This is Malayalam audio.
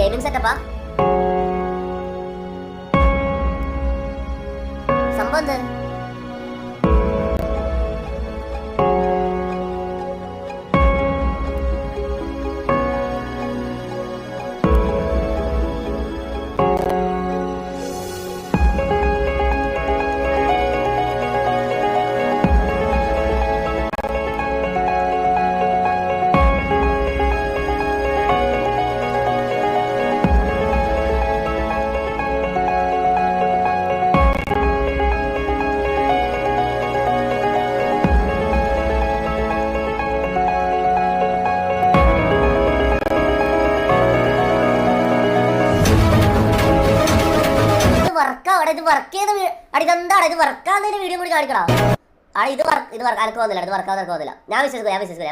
ഗെയിമിംഗ് സെറ്റപ്പാ സംഭവം എന്ത്? ഇത് വർക്ക് ചെയ്ത അടിതെന്താണ് ഇത് വർക്കാകുന്നതിന് വീഡിയോ കൂടി കാണിക്കണം. ഇത് വർക്ക് അനക്ക് വന്നില്ല, ഇത് വർക്കാവുന്ന ഞാൻ വിശ്വസിക്കില്ല.